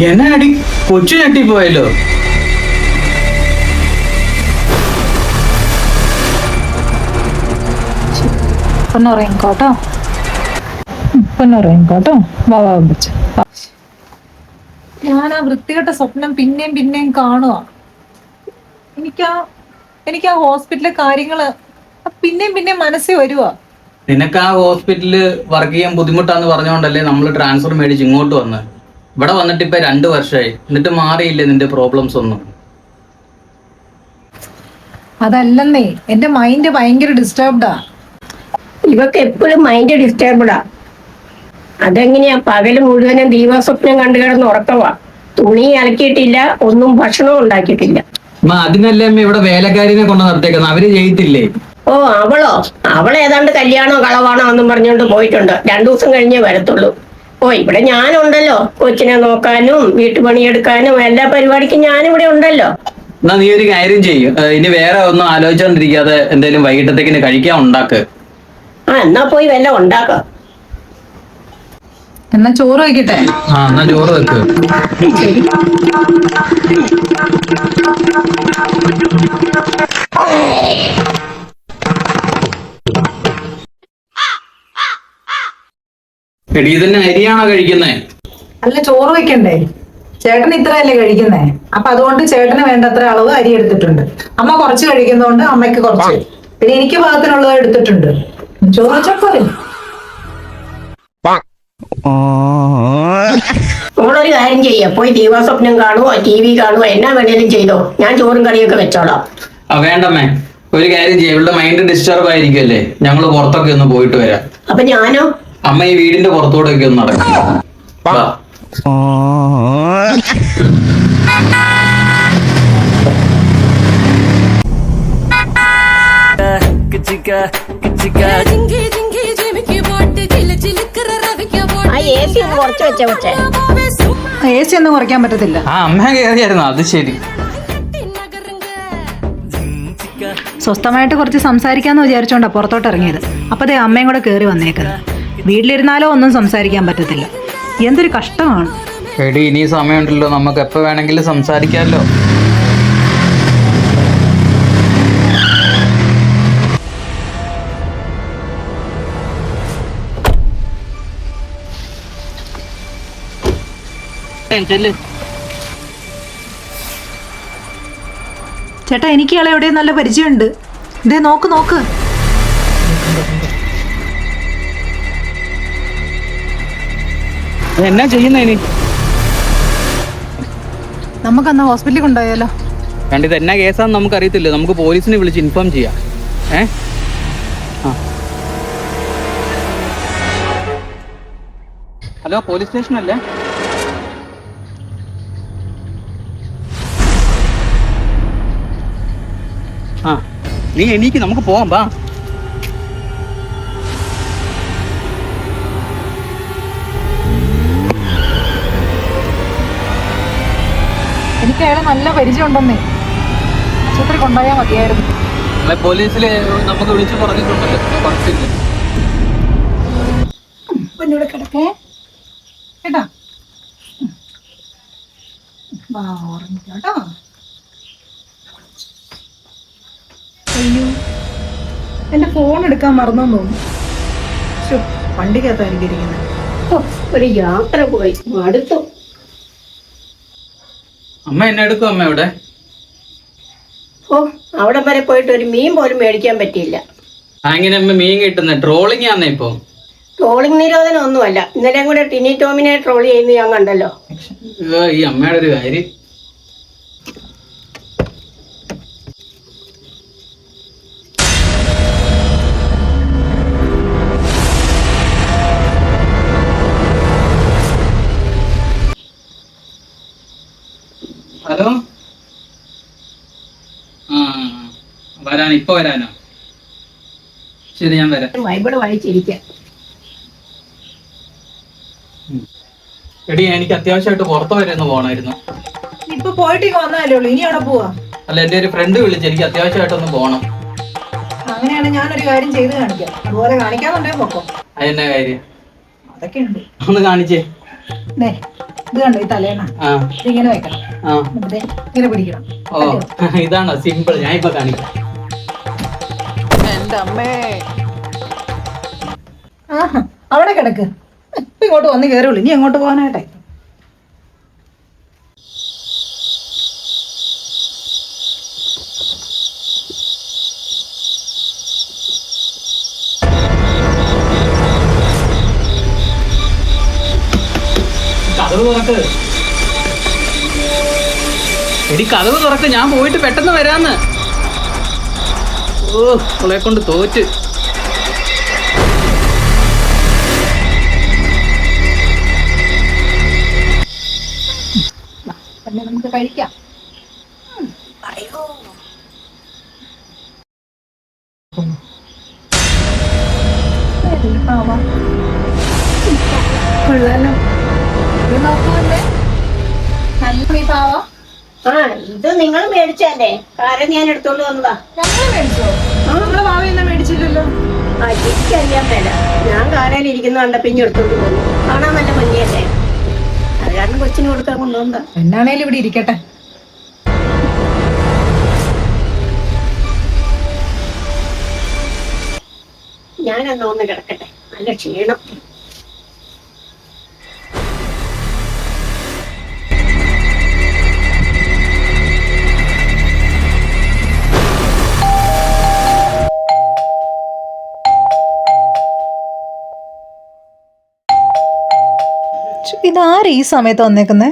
എന്നാടി കൊച്ചു ഞെട്ടിപ്പോയല്ലോ. പൊന്നുറങ്ങിക്കോട്ടോ, പൊന്നുറങ്ങിക്കോട്ടോ. വാവാ വെച്ച് ഞാൻ ആ വൃത്തികെട്ട സ്വപ്നം പിന്നെയും പിന്നെയും കാണുക. എനിക്ക് ആ ഹോസ്പിറ്റലിലെ കാര്യങ്ങള് പിന്നെയും പിന്നെയും മനസ്സിൽ വരുവാ. നിനക്ക് ആ ഹോസ്പിറ്റലില് വർക്ക് ചെയ്യാൻ ബുദ്ധിമുട്ടാന്ന് പറഞ്ഞുകൊണ്ടല്ലേ നമ്മൾ ട്രാൻസ്ഫർ മേടിച്ച് ഇങ്ങോട്ട് വന്നത്. ഇവിടെ വന്നിട്ട് ഇപ്പൊ 2 വർഷമായി, എന്നിട്ട് മാറിയില്ലേ നിന്റെ പ്രോബ്ലംസ് ഒന്നും? അതല്ലെന്നേ, എന്റെ മൈൻഡ് ഭയങ്കര ഡിസ്റ്റർബ്ഡാ. ഇവക്ക് എപ്പോഴും മൈൻഡ് ഡിസ്റ്റർബ്ഡാ. അതെങ്ങനെയാ? പകല് മുഴുവനും ദീപസ്വപ്നം കണ്ടു കിടന്ന് ഉറക്കവാ. തുണി അലക്കിയിട്ടില്ല, ഒന്നും ഭക്ഷണവും ഉണ്ടാക്കിയിട്ടില്ല. അതിനല്ലേ അമ്മ ഇവിടെ വേലക്കാരിനെ കൊണ്ട് നിർത്തേക്കുന്നത്, അവര് ചെയ്യത്തില്ലേ? ഓ, അവള് ഏതാണ്ട് കല്യാണോ കളവാണോ എന്നും പറഞ്ഞുകൊണ്ട് പോയിട്ടുണ്ട്. 2 ദിവസം കഴിഞ്ഞേ വരത്തുള്ളൂ. ഓ, ഇവിടെ ഞാനുണ്ടല്ലോ, കൊച്ചിനെ നോക്കാനും വീട്ടുപണിയെടുക്കാനും എല്ലാ പരിപാടിക്കും ഞാനിവിടെ ഉണ്ടല്ലോ. എന്നാ നീ ഒരു കാര്യം ചെയ്യും, ഇനി വേറെ ഒന്നും ആലോചിച്ചോണ്ടിരിക്കാതെ എന്തായാലും വൈകിട്ടത്തേക്കിന് കഴിക്കാൻ ഉണ്ടാക്ക്. എന്നാ പോയി വല്ല ഉണ്ടാക്കാം. എന്നാ ചോറ് വയ്ക്കട്ടെ? എന്നാ ചോറ് വെക്ക്. എടി, ഇതന്നെ അരിയാണോ കഴിക്കുന്നേ? അല്ല, ചോറ് വെക്കണ്ടേ? ചേട്ടൻ ഇത്രയല്ലേ കഴിക്കുന്നേ, അപ്പൊ അതുകൊണ്ട് ചേട്ടന് വേണ്ടത്ര അളവ് അരി എടുത്തിട്ടുണ്ട്. അമ്മ കുറച്ച് കഴിക്കുന്നതുകൊണ്ട് അമ്മയ്ക്ക് കുറച്ച്, പിന്നെ എനിക്ക് പാകത്തിനുള്ളത് എടുത്തിട്ടുണ്ട്. ചോറ് വെച്ചപ്പോരെ. നമ്മളൊരു കാര്യം ചെയ്യാം, പോയി ദീപസ്വപ്നം കാണുവോ TV കാണുവോ എന്നാ വേണേലും ചെയ്തോ. ഞാൻ ചോറും കറിയൊക്കെ വെച്ചോളാം. വേണ്ടമ്മേ, ഒരു കാര്യം ചെയ്യാം, ഇവളുടെ മൈൻഡ് ഡിസ്റ്റർബ് ആയിരിക്കുമല്ലേ, ഞങ്ങള് പുറത്തൊക്കെ ഒന്ന് പോയിട്ട് വരാം. അപ്പൊ ഞാനോ? അമ്മ ഈ വീടിന്റെ പുറത്തോടെ ഒക്കെ ഒന്ന് നടക്കും. AC ഒന്നും കുറയ്ക്കാൻ പറ്റത്തില്ല. അമ്മ കയറിയായിരുന്നു, അത് ശരി. സ്വസ്ഥമായിട്ട് കുറച്ച് സംസാരിക്കാന്ന് വിചാരിച്ചോണ്ടാ പുറത്തോട്ട് ഇറങ്ങിയത്. അപ്പതേ അമ്മയും കൂടെ കയറി വന്നേക്കുന്നത്. വീട്ടിലിരുന്നാലോ ഒന്നും സംസാരിക്കാൻ പറ്റത്തില്ല. എന്തൊരു കഷ്ടമാണ്. എടി, ഇനി സമയമുണ്ടല്ലോ, നമുക്ക് എപ്പോ വേണമെങ്കിലും സംസാരിക്കാമല്ലോ. ചേട്ടാ, എനിക്ക് ഇയാളെ എവിടെ നല്ല പരിചയമുണ്ട്. ഇതേ നോക്ക്. എന്നാ ചെയ്യുന്ന ഇനി? നമുക്കെന്നാ ഹോസ്പിറ്റലിൽ കൊണ്ടുപോയാലോ? ഇത് എന്നാ കേസാന്ന് നമുക്ക് അറിയത്തില്ല, നമുക്ക് പോലീസിനെ വിളിച്ച് ഇൻഫോം ചെയ്യാം. ഹലോ, പോലീസ് സ്റ്റേഷൻ അല്ലേ? നീ എണീക്ക്, നമുക്ക് പോവാം. വാ. എനിക്ക് അയാളെ നല്ല പരിചയം ഉണ്ടെന്നേ. ആശുപത്രി കൊണ്ടുപോയാൽ മതിയായിരുന്നു. പോലീസില് നമുക്ക് വിളിച്ചു പറഞ്ഞിട്ടുണ്ടല്ലോ, കുഴപ്പമില്ല. ഇവിടെ കിടക്കേ കേട്ടാ. കേട്ടോ. അയ്യോ, എന്റെ ഫോൺ എടുക്കാൻ മറന്നു. വണ്ടിക്കകത്തായിരിക്കും ഇരിക്കുന്നത്. ഒരു യാത്ര പോയി അടുത്തു. അമ്മ എന്നെ എടുക്കും. അമ്മ ഇവിടെ? അവിടെ വരെ പോയിട്ട് ഒരു മീൻ പോലും മേടിക്കാൻ പറ്റിയില്ല. അങ്ങനെ അമ്മ മീൻ കിട്ടുന്നത് ട്രോളിംഗ് ആന്നേ ഇപ്പൊ? ട്രോളിംഗ് നിരോധനം ഒന്നുമല്ല. ഇന്നലെ കൂടെ ടിനി ടോമിനെ ട്രോൾ ചെയ്യുന്ന ഞാൻ കണ്ടല്ലോ. ഈ അമ്മയുടെ ഒരു കാര്യം. ഹലോ, വരാനോ? ഇപ്പൊ വരാനോ? ശരി, ഞാൻ വരാം. ബൈബിള് വായിച്ചിരിക്കാം. എടി എനിക്ക് അത്യാവശ്യമായിട്ട് പുറത്ത് വരെ ഒന്ന് പോകണമായിരുന്നു. ഇപ്പൊ പോയിട്ട് വന്നാലേ ഉള്ളൂ, ഇനി അവിടെ പോവാ? അല്ല, എൻ്റെ ഒരു ഫ്രണ്ട് വിളിച്ച് എനിക്ക് അത്യാവശ്യമായിട്ടൊന്ന് പോകണം. അങ്ങനെയാണ് ഞാനൊരു കാര്യം ചെയ്ത് കാണിക്കാം. അതുപോലെ കാണിക്കാന്നുണ്ടെങ്കിൽ പൊക്കോ. അതെന്നാ കാര്യം? അതൊക്കെ ഉണ്ട്. ഒന്ന് കാണിച്ചേ. ദേ, ഇത് കണ്ടോ ഈ തലേണ? ആ ഇതിങ്ങനെ വെക്കണം, ആ. എന്നിട്ട് ഇങ്ങനെ പിടിക്കണം. ഓ ഇതാണോ സിമ്പിൾ? ഞാൻ ഇപ്പൊ കാണിക്കാം. എന്റെ അമ്മേ, ആഹാ അവിടെ കിടക്ക്. ഇപ്പൊ ഇങ്ങോട്ട് വന്ന് കയറുള്ളൂ, ഇനി എങ്ങോട്ട് പോകാനായിട്ടെ? കതവ് തുറക്ക്. എടി കതവ് തുറക്ക്, ഞാൻ പോയിട്ട് പെട്ടെന്ന് വരാന്ന്. ഓ അവളെ കൊണ്ട് തോറ്റ്. പിന്നെ നമുക്ക് കഴിക്കാം. അയ്യോ, കൊള്ളാലോ. ഇത് നോക്കുമല്ലേ, നല്ല ഈ പാവ. ആ ഇത് നിങ്ങൾ മേടിച്ചല്ലേ? കാര്യം ഞാൻ എടുത്തോണ്ട് വന്നതാ. ഞങ്ങള് മേടിച്ചോ? നമ്മളെ പാവയൊന്നും മേടിച്ചില്ലല്ലോ. ആ എനിക്കറിയാൻ മേല. ഞാൻ കാരയിൽ ഇരിക്കുന്ന കണ്ടപ്പോ ഇനി എടുത്തോണ്ട് പോന്നു. കാണാൻ നല്ല ഭംഗിയല്ലേ, അത് കാരണം കൊച്ചിന് കൊടുക്കാൻ കൊണ്ടുവന്നതാ. എന്നാണേലും ഇവിടെ ഇരിക്കട്ടെ. ഞാനെന്നാ ഒന്ന് കിടക്കട്ടെ, നല്ല ക്ഷീണം. ഇതാര് ഈ സമയത്ത് വന്നേക്കുന്നേ?